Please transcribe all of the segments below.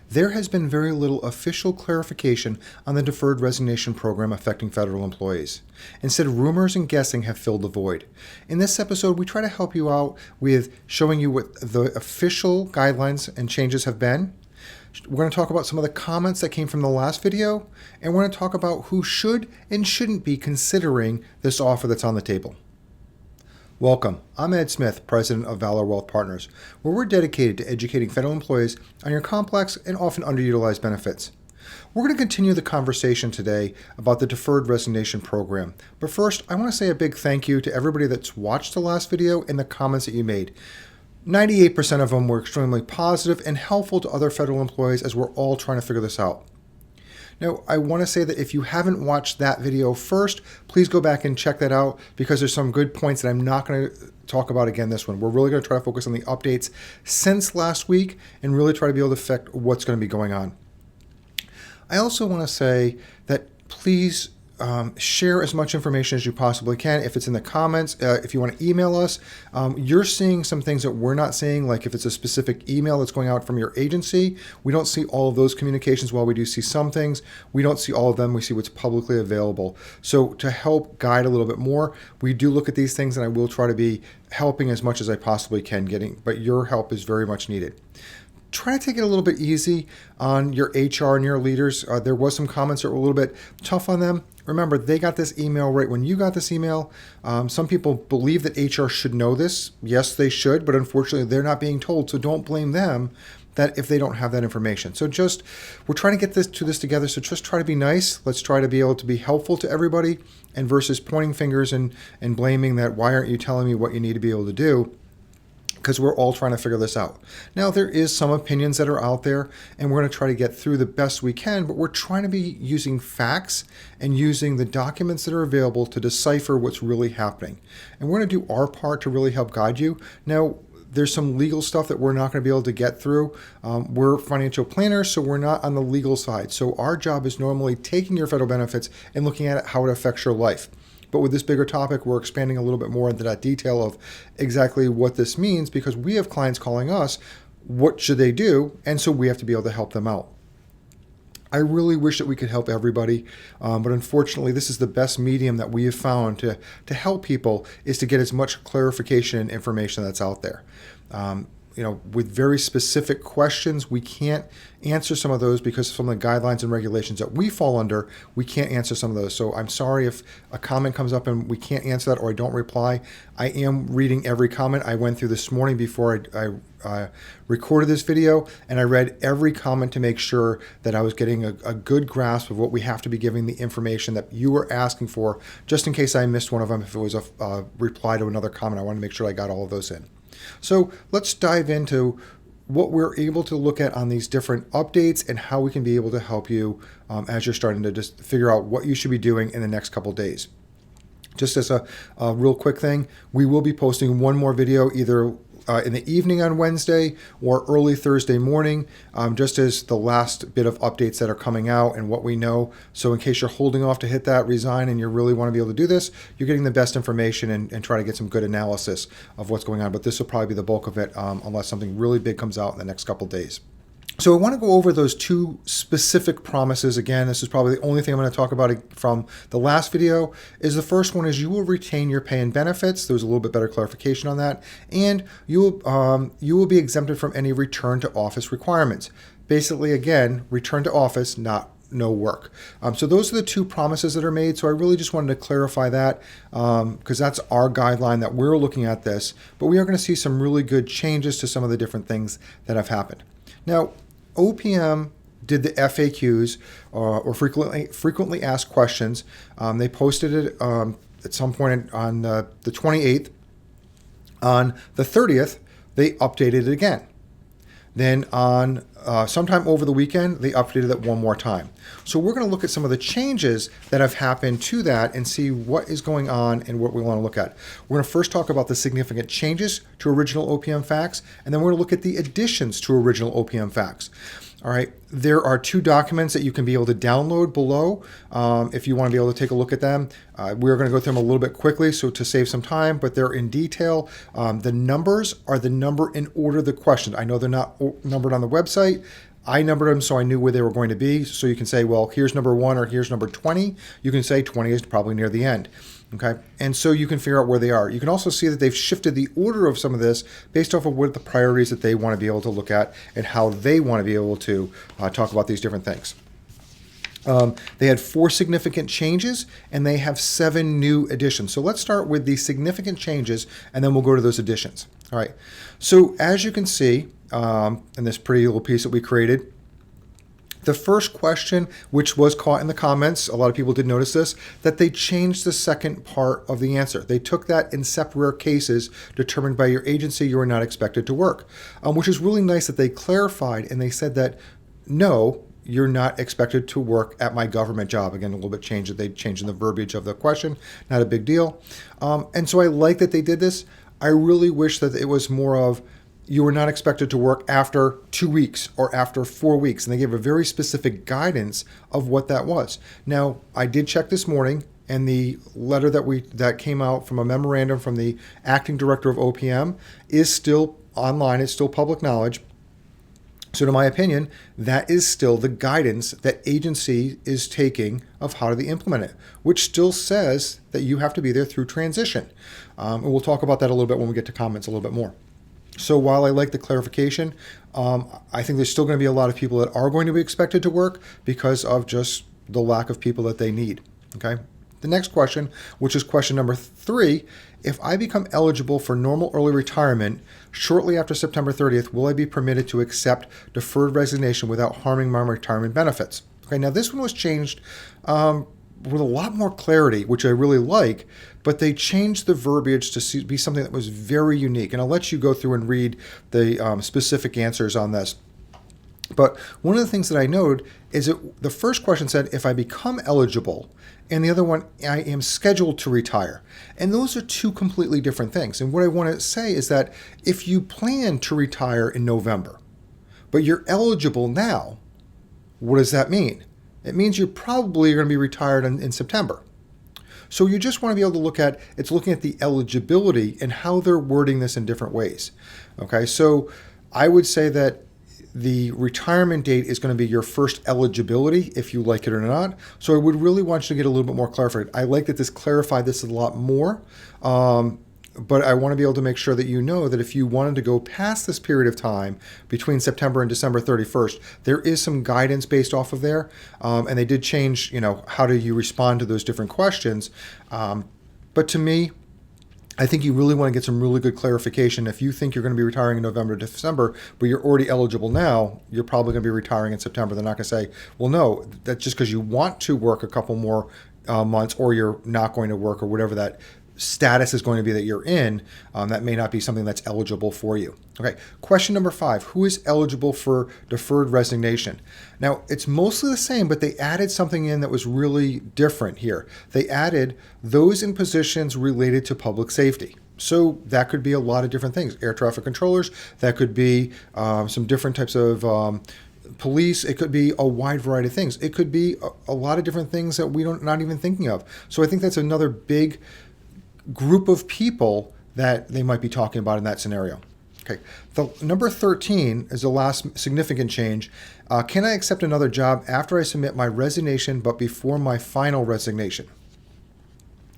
there has been very little official clarification on the Deferred Resignation Program affecting federal employees. Instead, rumors and guessing have filled the void. In this episode, we try to help you out with showing you what the official guidelines and changes have been. We're going to talk about some of the comments that came from the last video, and we're going to talk about who should and shouldn't be considering this offer that's on the table. Welcome. I'm Ed Smith, President of Valor Wealth Partners, where we're dedicated to educating federal employees on your complex and often underutilized benefits. We're going to continue the conversation today about the Deferred Resignation Program. But first, I want to say a big thank you to everybody that's watched the last video and the comments that you made. 98% of them were extremely positive and helpful to other federal employees as we're all trying to figure this out. Now, I want to say that if you haven't watched that video first, please go back and check that out because there's some good points that I'm not going to talk about again this one. We're really going to try to focus on the updates since last week and really try to be able to affect what's going to be going on. I also want to say that please share as much information as you possibly can. If it's in the comments, if you want to email us, you're seeing some things that we're not seeing, like if it's a specific email that's going out from your agency, we don't see all of those communications. While we do see some things, we don't see all of them. We see what's publicly available. So to help guide a little bit more, we do look at these things, and I will try to be helping as much as I possibly can but your help is very much needed. Try to take it a little bit easy on your HR and your leaders. There was some comments that were a little bit tough on them. Remember, they got this email right when you got this email. Some people believe that HR should know this. Yes, they should, but unfortunately, they're not being told. So don't blame them that if they don't have that information. So we're trying to get this together. So just try to be nice. Let's try to be able to be helpful to everybody, and versus pointing fingers and blaming that, why aren't you telling me what you need to be able to do? Because we're all trying to figure this out. Now, there is some opinions that are out there, and we're going to try to get through the best we can, but we're trying to be using facts and using the documents that are available to decipher what's really happening. And we're going to do our part to really help guide you. Now, there's some legal stuff that we're not going to be able to get through. We're financial planners, so we're not on the legal side. So our job is normally taking your federal benefits and looking at how it affects your life. But with this bigger topic, we're expanding a little bit more into that detail of exactly what this means, because we have clients calling us, what should they do? And so we have to be able to help them out. I really wish that we could help everybody, but unfortunately, this is the best medium that we have found to help people, is to get as much clarification and information that's out there. With very specific questions, we can't answer some of those because some of the guidelines and regulations that we fall under, we can't answer some of those. So I'm sorry if a comment comes up and we can't answer that or I don't reply. I am reading every comment. I went through this morning before I recorded this video, and I read every comment to make sure that I was getting a good grasp of what we have to be giving, the information that you were asking for, just in case I missed one of them. If it was a reply to another comment, I want to make sure I got all of those in. So let's dive into what we're able to look at on these different updates and how we can be able to help you as you're starting to just figure out what you should be doing in the next couple of days. Just as a real quick thing, we will be posting one more video either in the evening on Wednesday or early Thursday morning, just as the last bit of updates that are coming out and what we know. So in case you're holding off to hit that resign and you really want to be able to do this, you're getting the best information and try to get some good analysis of what's going on. But this will probably be the bulk of it unless something really big comes out in the next couple of days. So I want to go over those two specific promises. Again, this is probably the only thing I'm going to talk about from the last video. Is the first one is you will retain your pay and benefits. There's a little bit better clarification on that. And you will be exempted from any return to office requirements. Basically, again, return to office, not no work. So those are the two promises that are made. So I really just wanted to clarify that because that's our guideline that we're looking at this. But we are going to see some really good changes to some of the different things that have happened. Now, OPM did the FAQs or frequently asked questions. They posted it at some point on the 28th. On the 30th, they updated it again. Then on sometime over the weekend, they updated it one more time. So we're going to look at some of the changes that have happened to that and see what is going on and what we want to look at. We're going to first talk about the significant changes to original OPM facts, and then we're going to look at the additions to original OPM facts. All right, there are two documents that you can be able to download below if you want to be able to take a look at them. We're going to go through them a little bit quickly so to save some time, but they're in detail. The numbers are the number in order of the questions. I know they're not numbered on the website. I numbered them so I knew where they were going to be. So you can say, well, here's number 1 or here's number 20. You can say 20 is probably near the end. Okay, and so you can figure out where they are. You can also see that they've shifted the order of some of this based off of what the priorities that they want to be able to look at and how they want to be able to talk about these different things. They had 4 significant changes, and they have 7 new additions. So let's start with the significant changes, and then we'll go to those additions. All right. So as you can see in this pretty little piece that we created, the first question, which was caught in the comments, a lot of people did notice this, that they changed the second part of the answer. They took that in separate cases determined by your agency you are not expected to work, which is really nice that they clarified, and they said that no, you're not expected to work at my government job. Again, a little bit changed that they changed in the verbiage of the question. Not a big deal. And so I like that they did this. I really wish that it was more of you were not expected to work after 2 weeks or after 4 weeks. And they gave a very specific guidance of what that was. Now, I did check this morning, and the letter that came out from a memorandum from the acting director of OPM is still online. It's still public knowledge. So to my opinion, that is still the guidance that agency is taking of how to implement it, which still says that you have to be there through transition. And we'll talk about that a little bit when we get to comments a little bit more. So while I like the clarification, I think there's still going to be a lot of people that are going to be expected to work because of just the lack of people that they need. Okay. The next question, which is question number 3, if I become eligible for normal early retirement shortly after September 30th, will I be permitted to accept deferred resignation without harming my retirement benefits? Okay, now this one was changed with a lot more clarity, which I really like, but they changed the verbiage to be something that was very unique. And I'll let you go through and read the specific answers on this. But one of the things that I noted is that the first question said, if I become eligible, and the other one, I am scheduled to retire. And those are 2 completely different things. And what I want to say is that if you plan to retire in November, but you're eligible now, what does that mean? It means you're probably going to be retired in September. So you just want to be able to look at, it's looking at the eligibility and how they're wording this in different ways. Okay, so I would say that the retirement date is going to be your first eligibility, if you like it or not. So I would really want you to get a little bit more clarified. I like that this clarified this a lot more, but I want to be able to make sure that you know that if you wanted to go past this period of time between September and December 31st, there is some guidance based off of there, and they did change, how do you respond to those different questions. But to me, I think you really want to get some really good clarification. If you think you're going to be retiring in November, December, but you're already eligible now, you're probably going to be retiring in September. They're not going to say, well, no, that's just because you want to work a couple more months, or you're not going to work, or whatever that status is going to be that you're in. That may not be something that's eligible for you. Okay, question number 5, who is eligible for deferred resignation? Now, it's mostly the same, but they added something in that was really different here. They added those in positions related to public safety. So that could be a lot of different things. Air traffic controllers, that could be some different types of police. It could be a wide variety of things. It could be a lot of different things that not even thinking of. So I think that's another big group of people that they might be talking about in that scenario. Okay, the number 13 is the last significant change. Can I accept another job after I submit my resignation but before my final resignation?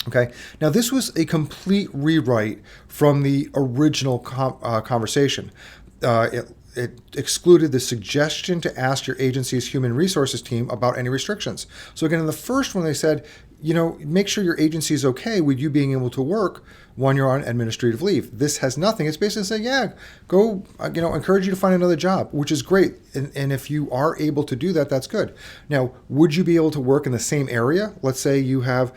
Okay, now this was a complete rewrite from the original conversation. It excluded the suggestion to ask your agency's human resources team about any restrictions. So again, in the first one, they said, make sure your agency is okay with you being able to work when you're on administrative leave. This has nothing. It's basically saying, yeah, go, encourage you to find another job, which is great. And if you are able to do that, that's good. Now, would you be able to work in the same area? Let's say you have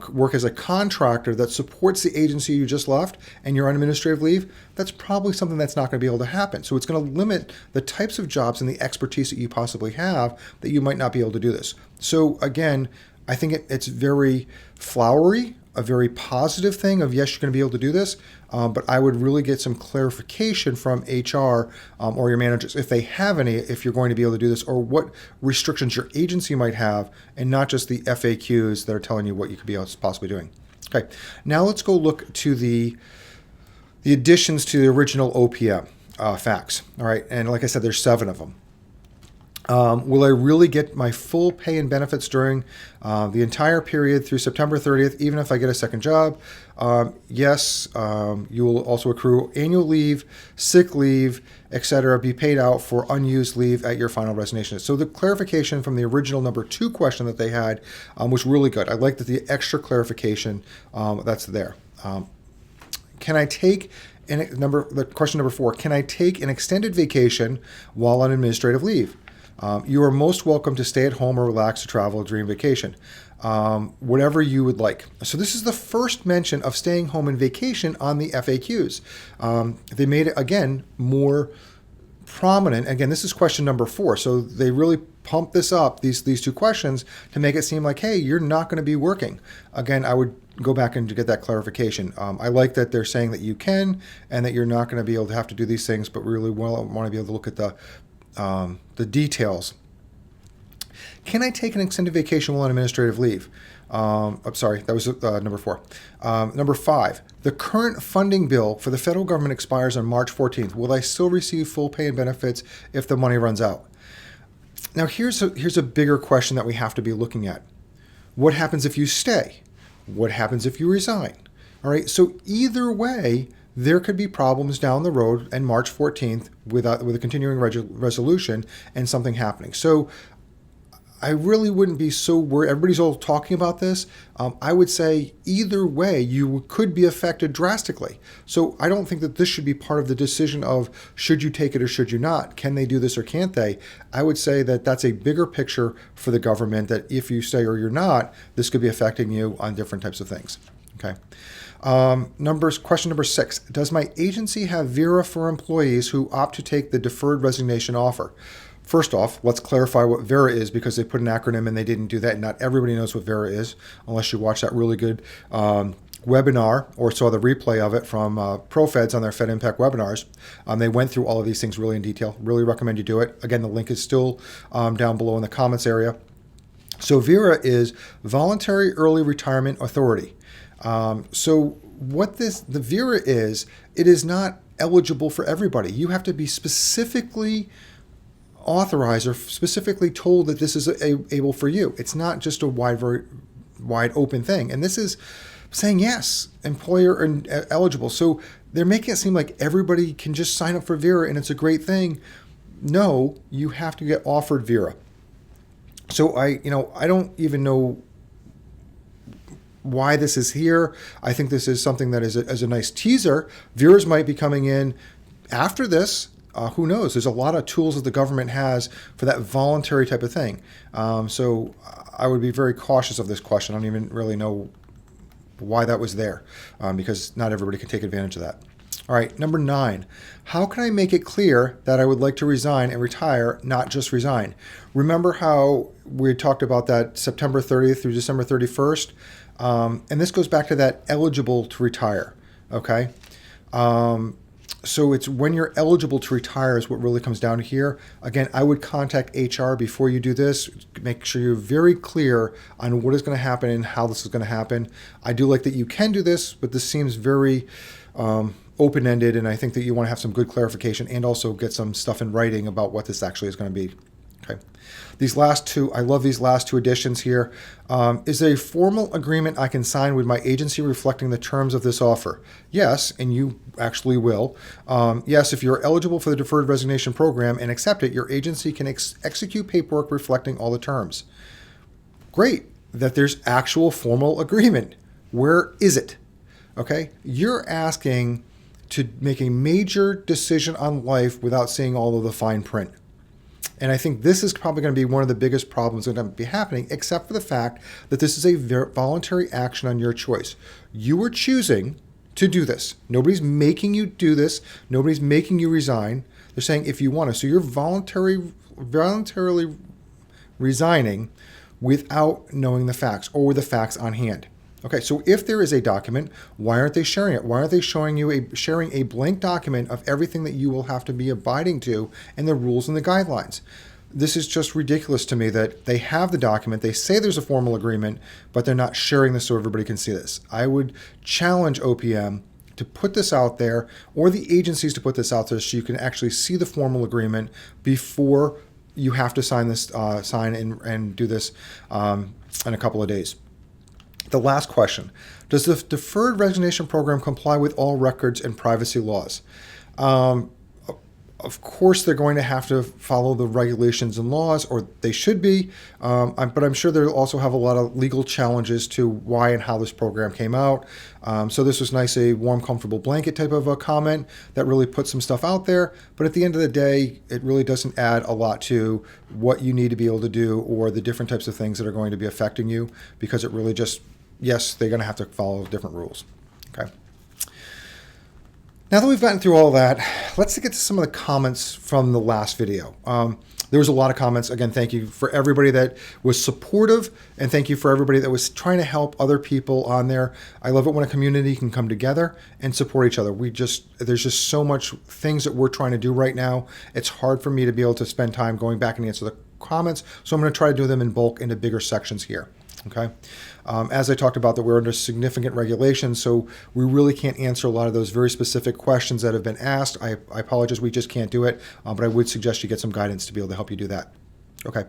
work as a contractor that supports the agency you just left and you're on administrative leave. That's probably something that's not going to be able to happen. So it's going to limit the types of jobs and the expertise that you possibly have that you might not be able to do this. So again, I think it's very flowery, a very positive thing of, yes, you're going to be able to do this, but I would really get some clarification from HR or your managers, if they have any, if you're going to be able to do this, or what restrictions your agency might have, and not just the FAQs that are telling you what you could be possibly doing. Okay, now let's go look to the additions to the original OPM facts. All right, and like I said, there's 7 of them. Will I really get my full pay and benefits during the entire period through September 30th, even if I get a second job? Yes. You will also accrue annual leave, sick leave, etc., be paid out for unused leave at your final resignation. So the clarification from the original number 2 question that they had was really good. I like that the extra clarification that's there. Can I take question number 4, can I take an extended vacation while on administrative leave? You are most welcome to stay at home or relax or travel during vacation, whatever you would like. So this is the first mention of staying home and vacation on the FAQs. They made it, again, more prominent. Again, this is question number 4. So they really pumped this up, these 2 questions, to make it seem like, hey, you're not going to be working. Again, I would go back and to get that clarification. I like that they're saying that you can and that you're not going to be able to have to do these things, but really want to be able to look at the details. Can I take an extended vacation while on administrative leave? I'm sorry, that was number 4. Number 5, the current funding bill for the federal government expires on March 14th. Will I still receive full pay and benefits if the money runs out? Now, here's a bigger question that we have to be looking at. What happens if you stay? What happens if you resign? All right, so either way, there could be problems down the road and March 14th with a continuing resolution and something happening. So I really wouldn't be so worried. Everybody's all talking about this. I would say either way, you could be affected drastically. So I don't think that this should be part of the decision of should you take it or should you not? Can they do this or can't they? I would say that that's a bigger picture for the government, that if you stay or you're not, this could be affecting you on different types of things. Okay. Question number 6. Does my agency have VERA for employees who opt to take the deferred resignation offer? First off, let's clarify what VERA is, because they put an acronym and they didn't do that. And not everybody knows what VERA is unless you watch that really good webinar or saw the replay of it from ProFeds on their Fed Impact webinars. They went through all of these things really in detail. Really recommend you do it. Again, the link is still down below in the comments area. So VERA is Voluntary Early Retirement Authority. So what the VERA is, it is not eligible for everybody. You have to be specifically authorized or specifically told that this is able for you. It's not just a wide open thing. And this is saying, yes, employer and eligible. So they're making it seem like everybody can just sign up for VERA and it's a great thing. No, you have to get offered VERA. So I don't even know why this is here. I think this is something that is a nice teaser. VERAs might be coming in after this. Who knows? There's a lot of tools that the government has for that voluntary type of thing. So I would be very cautious of this question. I don't even really know why that was there, because not everybody can take advantage of that. All right, number 9. How can I make it clear that I would like to resign and retire, not just resign? Remember how we talked about that September 30th through December 31st? And this goes back to that eligible to retire, okay? So it's when you're eligible to retire is what really comes down to here. Again, I would contact HR before you do this. Make sure you're very clear on what is going to happen and how this is going to happen. I do like that you can do this, but this seems very open-ended, and I think that you want to have some good clarification and also get some stuff in writing about what this actually is going to be. Okay. These last 2, I love these last 2 additions here. Is there a formal agreement I can sign with my agency reflecting the terms of this offer? Yes, and you actually will. Yes, if you're eligible for the Deferred Resignation Program and accept it, your agency can execute paperwork reflecting all the terms. Great, that there's actual formal agreement. Where is it? Okay, you're asking to make a major decision on life without seeing all of the fine print. And I think this is probably going to be one of the biggest problems that going to be happening, except for the fact that this is a voluntary action on your choice. You are choosing to do this. Nobody's making you do this. Nobody's making you resign. They're saying if you want to. So you're voluntarily resigning without knowing the facts or with the facts on hand. Okay, so if there is a document, why aren't they sharing it? Why aren't they sharing a blank document of everything that you will have to be abiding to and the rules and the guidelines? This is just ridiculous to me that they have the document, they say there's a formal agreement, but they're not sharing this so everybody can see this. I would challenge OPM to put this out there, or the agencies to put this out there so you can actually see the formal agreement before you have to sign this, sign and do this in a couple of days. The last question: does the Deferred Resignation Program comply with all records and privacy laws? Of course, they're going to have to follow the regulations and laws, or they should be, but I'm sure they'll also have a lot of legal challenges to why and how this program came out. So this was nice, a warm, comfortable blanket type of a comment that really put some stuff out there. But at the end of the day, it really doesn't add a lot to what you need to be able to do or the different types of things that are going to be affecting you, because it really just, yes, they're going to have to follow different rules. Okay. Now that we've gotten through all that, let's get to some of the comments from the last video. There was a lot of comments. Again, thank you for everybody that was supportive, and thank you for everybody that was trying to help other people on there. I love it when a community can come together and support each other. There's just so much things that we're trying to do right now. It's hard for me to be able to spend time going back and answer the comments, so I'm going to try to do them in bulk into bigger sections here. Okay. As I talked about, that we're under significant regulations, so we really can't answer a lot of those very specific questions that have been asked. I apologize, we just can't do it, but I would suggest you get some guidance to be able to help you do that. Okay.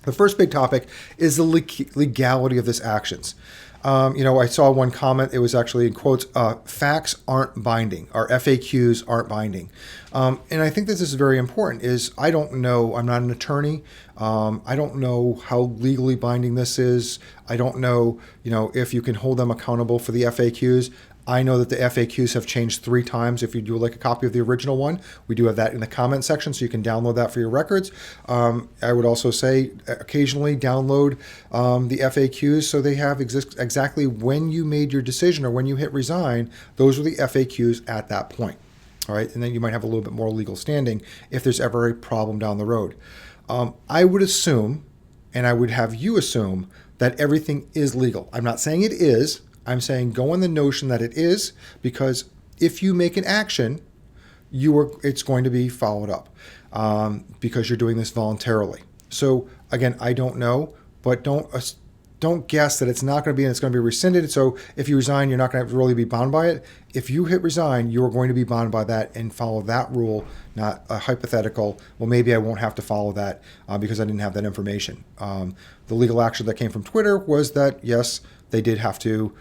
The first big topic is the legality of this actions. I saw one comment, it was actually in quotes, facts aren't binding, or FAQs aren't binding. And I think this is very important, I don't know, I'm not an attorney. I don't know how legally binding this is. I don't know, if you can hold them accountable for the FAQs. I know that the FAQs have changed 3 times. If you do like a copy of the original one, we do have that in the comment section, so you can download that for your records. I would also say occasionally download the FAQs so they have exactly when you made your decision or when you hit resign. Those are the FAQs at that point. All right, and then you might have a little bit more legal standing if there's ever a problem down the road. I would assume, and I would have you assume, that everything is legal. I'm not saying it is. I'm saying go on the notion that it is, because if you make an action, it's going to be followed up because you're doing this voluntarily. So again, I don't know, but don't guess that it's not going to be and it's going to be rescinded. So if you resign, you're not going to really be bound by it. If you hit resign, you're going to be bound by that and follow that rule, not a hypothetical, well, maybe I won't have to follow that because I didn't have that information. The legal action that came from Twitter was that, yes, they did have to,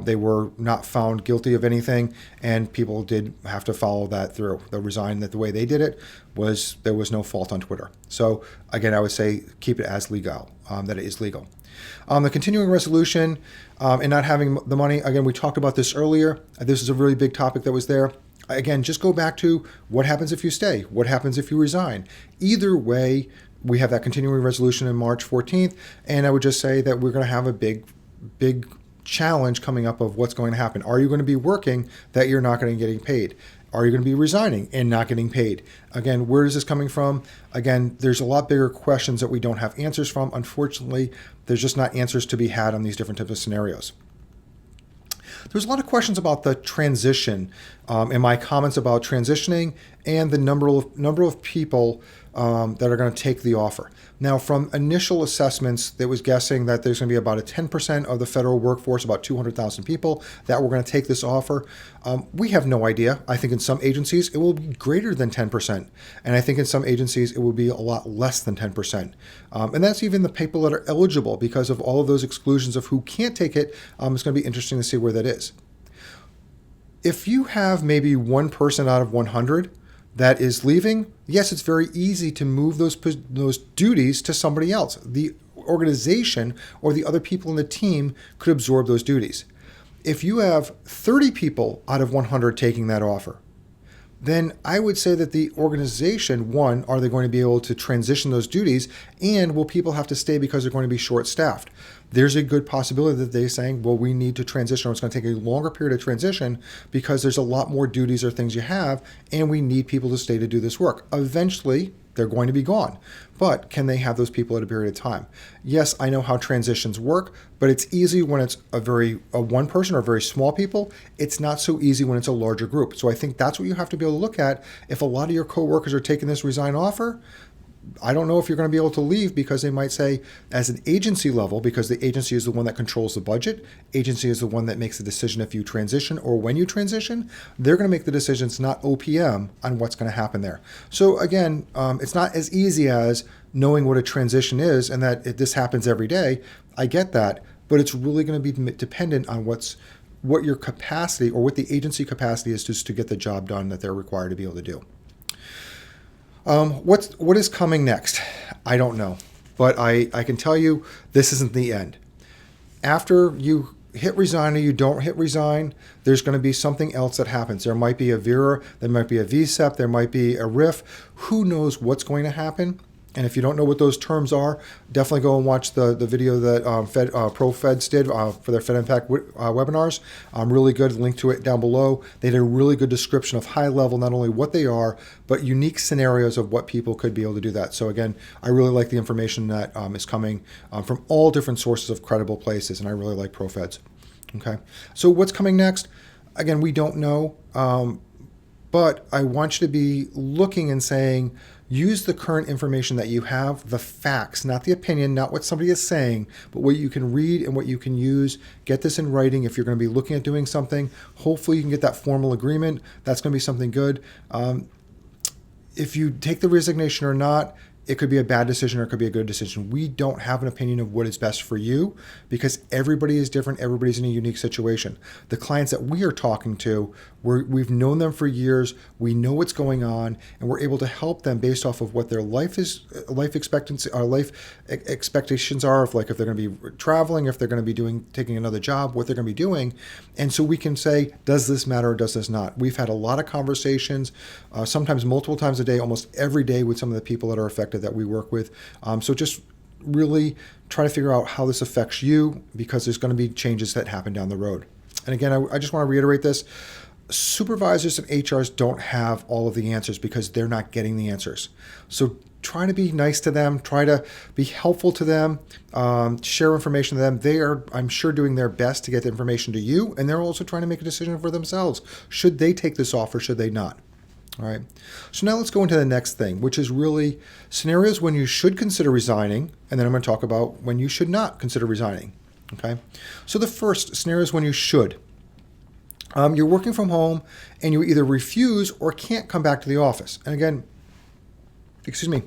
they were not found guilty of anything, and people did have to follow that through. They resigned that the way they did it was, there was no fault on Twitter. So again, I would say keep it as legal, that it is legal. The continuing resolution and not having the money, again, we talked about this earlier. This is a really big topic that was there. Again, just go back to what happens if you stay? What happens if you resign? Either way, we have that continuing resolution in March 14th, and I would just say that we're going to have a big challenge coming up of what's going to happen. Are you going to be working that you're not going to get paid? Are you going to be resigning and not getting paid? Again, where is this coming from? Again, there's a lot bigger questions that we don't have answers from. Unfortunately, there's just not answers to be had on these different types of scenarios. There's a lot of questions about the transition and my comments about transitioning and the number of people that are going to take the offer. Now, from initial assessments, there was guessing that there's going to be about a 10% of the federal workforce, about 200,000 people, that were going to take this offer. We have no idea. I think in some agencies it will be greater than 10%, and I think in some agencies it will be a lot less than 10%. And that's even the people that are eligible, because of all of those exclusions of who can't take it. It's going to be interesting to see where that is. If you have maybe one person out of 100 that is leaving, yes, it's very easy to move those duties to somebody else. The organization or the other people in the team could absorb those duties. If you have 30 people out of 100 taking that offer, then I would say that the organization, one, are they going to be able to transition those duties, and will people have to stay because they're going to be short-staffed? There's a good possibility that they're saying, well, we need to transition, or it's going to take a longer period of transition because there's a lot more duties or things you have, and we need people to stay to do this work. Eventually, they're going to be gone. But can they have those people at a period of time? Yes, I know how transitions work, but it's easy when it's a one person or very small people. It's not so easy when it's a larger group. So I think that's what you have to be able to look at. If a lot of your coworkers are taking this resign offer, I don't know if you're going to be able to leave because they might say, as an agency level, because the agency is the one that controls the budget, agency is the one that makes the decision if you transition or when you transition, they're going to make the decisions, not OPM, on what's going to happen there. So again, it's not as easy as knowing what a transition is and that this happens every day. I get that, but it's really going to be dependent on what your capacity or what the agency capacity is just to get the job done that they're required to be able to do. What is coming next? I don't know, but I can tell you this isn't the end. After you hit resign or you don't hit resign, there's going to be something else that happens. There might be a VERA, there might be a VSEP, there might be a RIF. Who knows what's going to happen? And if you don't know what those terms are, definitely go and watch the video that ProFeds did for their Fed Impact webinars. Really good. Link to it down below. They did a really good description of high level, not only what they are, but unique scenarios of what people could be able to do that. So again, I really like the information that is coming from all different sources of credible places, and I really like ProFeds. Okay. So what's coming next? Again, we don't know, but I want you to be looking and saying, use the current information that you have, the facts, not the opinion, not what somebody is saying, but what you can read and what you can use. Get this in writing if you're going to be looking at doing something. Hopefully you can get that formal agreement. That's going to be something good. If you take the resignation or not, it could be a bad decision or it could be a good decision. We don't have an opinion of what is best for you because everybody is different. Everybody's in a unique situation. The clients that we are talking to, we've known them for years. We know what's going on, and we're able to help them based off of what their life expectancy, or life expectations are. If they're going to be traveling, if they're going to be taking another job, what they're going to be doing, and so we can say, does this matter or does this not? We've had a lot of conversations, sometimes multiple times a day, almost every day, with some of the people that are affected that we work with. So just really try to figure out how this affects you, because there's going to be changes that happen down the road. And again, I just want to reiterate this. Supervisors and HRs don't have all of the answers because they're not getting the answers. So try to be nice to them, try to be helpful to them, share information to them. They are, I'm sure, doing their best to get the information to you, and they're also trying to make a decision for themselves. Should they take this off or should they not? All right. So now let's go into the next thing, which is really scenarios when you should consider resigning, and then I'm going to talk about when you should not consider resigning. Okay. So the first scenario is when you should. You're working from home and you either refuse or can't come back to the office. And again, excuse me,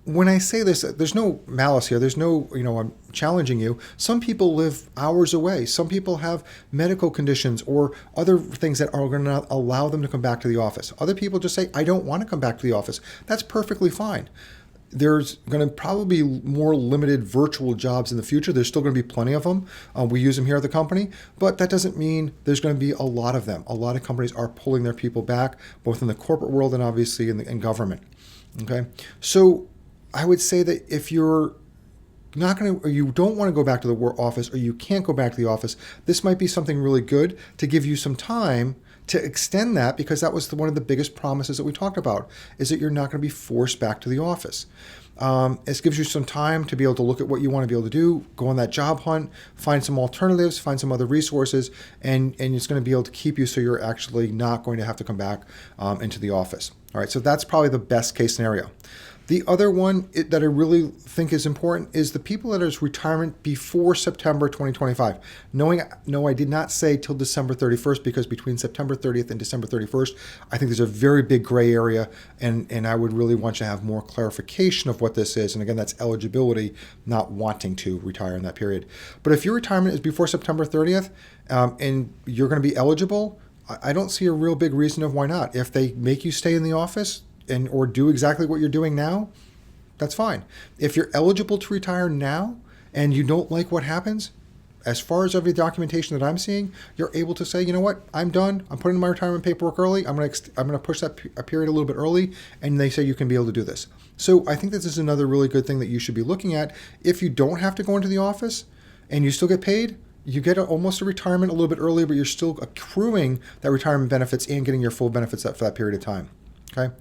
when I say this, there's no malice here. There's no, I'm challenging you. Some people live hours away. Some people have medical conditions or other things that are going to allow them to come back to the office. Other people just say, I don't want to come back to the office. That's perfectly fine. There's going to probably be more limited virtual jobs in the future. There's still going to be plenty of them. We use them here at the company, but that doesn't mean there's going to be a lot of them. A lot of companies are pulling their people back, both in the corporate world and obviously in government. Okay, so I would say that if you're not going to, or you don't want to go back to the office, or you can't go back to the office, this might be something really good to give you some time to extend that, because that was one of the biggest promises that we talked about, is that you're not going to be forced back to the office. It gives you some time to be able to look at what you want to be able to do, go on that job hunt, find some alternatives, find some other resources, and it's going to be able to keep you so you're actually not going to have to come back into the office. All right, so that's probably the best case scenario. The other one that I really think is important is the people that is retirement before September 2025. No, I did not say till December 31st, because between September 30th and December 31st, I think there's a very big gray area, and I would really want you to have more clarification of what this is. And again, that's eligibility, not wanting to retire in that period. But if your retirement is before September 30th and you're going to be eligible, I don't see a real big reason of why not. If they make you stay in the office, or do exactly what you're doing now, that's fine. If you're eligible to retire now and you don't like what happens, as far as every documentation that I'm seeing, you're able to say, you know what, I'm done. I'm putting my retirement paperwork early. I'm going to push that period a little bit early, and they say you can be able to do this. So I think this is another really good thing that you should be looking at. If you don't have to go into the office and you still get paid, you get almost a retirement a little bit early, but you're still accruing that retirement benefits and getting your full benefits for that period of time. Okay.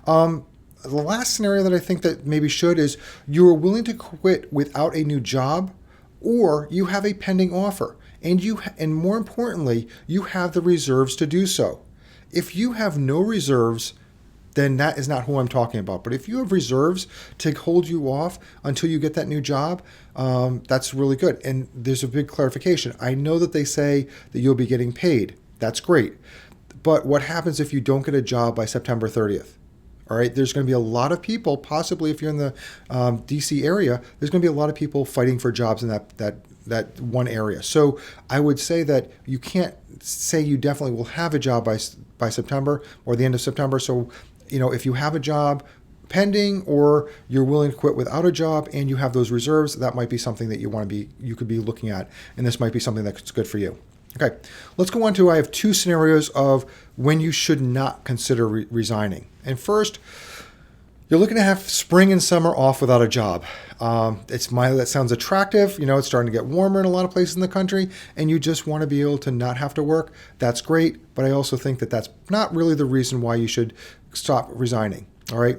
The last scenario that I think that maybe should is you are willing to quit without a new job, or you have a pending offer, and more importantly, you have the reserves to do so. If you have no reserves, then that is not who I'm talking about. But if you have reserves to hold you off until you get that new job, that's really good. And there's a big clarification. I know that they say that you'll be getting paid. That's great. But what happens if you don't get a job by September 30th? All right, there's going to be a lot of people, possibly if you're in the DC area, there's going to be a lot of people fighting for jobs in that one area. So I would say that you can't say you definitely will have a job by September or the end of September. So, if you have a job pending or you're willing to quit without a job and you have those reserves, that might be something that you could be looking at, and this might be something that's good for you. Okay, let's go on to, I have two scenarios of when you should not consider resigning. And first, you're looking to have spring and summer off without a job. That sounds attractive. It's starting to get warmer in a lot of places in the country, and you just want to be able to not have to work. That's great, but I also think that that's not really the reason why you should stop resigning. All right.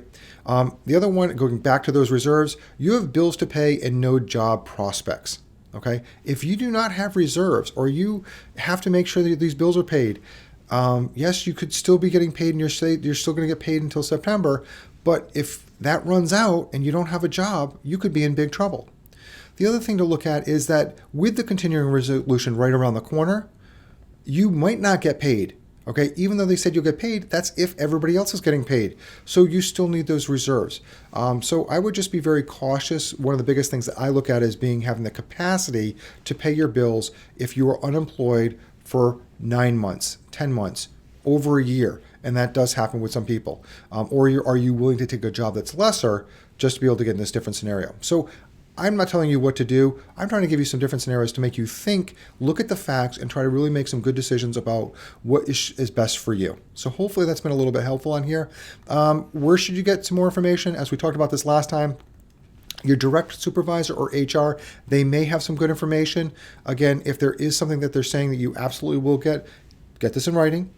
The other one, going back to those reserves, you have bills to pay and no job prospects. Okay. If you do not have reserves, or you have to make sure that these bills are paid, yes, you could still be getting paid, and you're still going to get paid until September. But if that runs out and you don't have a job, you could be in big trouble. The other thing to look at is that with the continuing resolution right around the corner, you might not get paid. Okay, even though they said you'll get paid, that's if everybody else is getting paid. So you still need those reserves. So I would just be very cautious. One of the biggest things that I look at is having the capacity to pay your bills if you are unemployed for 9 months, 10 months, over a year. And that does happen with some people. Or are you willing to take a job that's lesser just to be able to get in this different scenario? So I'm not telling you what to do. I'm trying to give you some different scenarios to make you think, look at the facts, and try to really make some good decisions about what is best for you. So hopefully that's been a little bit helpful on here. Where should you get some more information? As we talked about this last time, your direct supervisor or HR, they may have some good information. Again, if there is something that they're saying that you absolutely will get this in writing.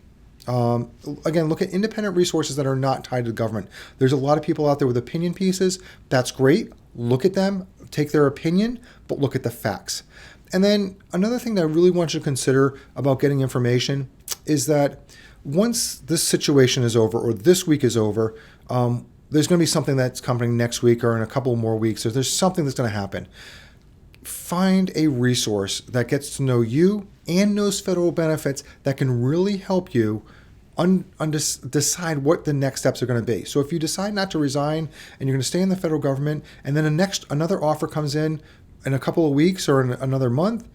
Again, look at independent resources that are not tied to the government. There's a lot of people out there with opinion pieces. That's great. Look at them, take their opinion, but look at the facts. And then another thing that I really want you to consider about getting information is that once this situation is over, or this week is over, there's going to be something that's coming next week or in a couple more weeks. So there's something that's going to happen. Find a resource that gets to know you and knows federal benefits that can really help you decide what the next steps are going to be. So if you decide not to resign and you're going to stay in the federal government, and then another offer comes in a couple of weeks or in another month,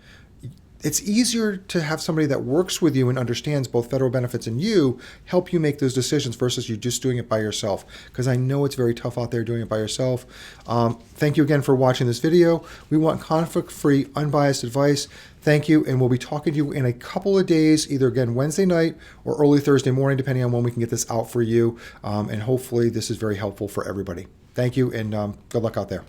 it's easier to have somebody that works with you and understands both federal benefits and you help you make those decisions versus you just doing it by yourself. Because I know it's very tough out there doing it by yourself. Thank you again for watching this video. We want conflict-free, unbiased advice. Thank you, and we'll be talking to you in a couple of days, either again Wednesday night or early Thursday morning, depending on when we can get this out for you. And hopefully this is very helpful for everybody. Thank you, and good luck out there.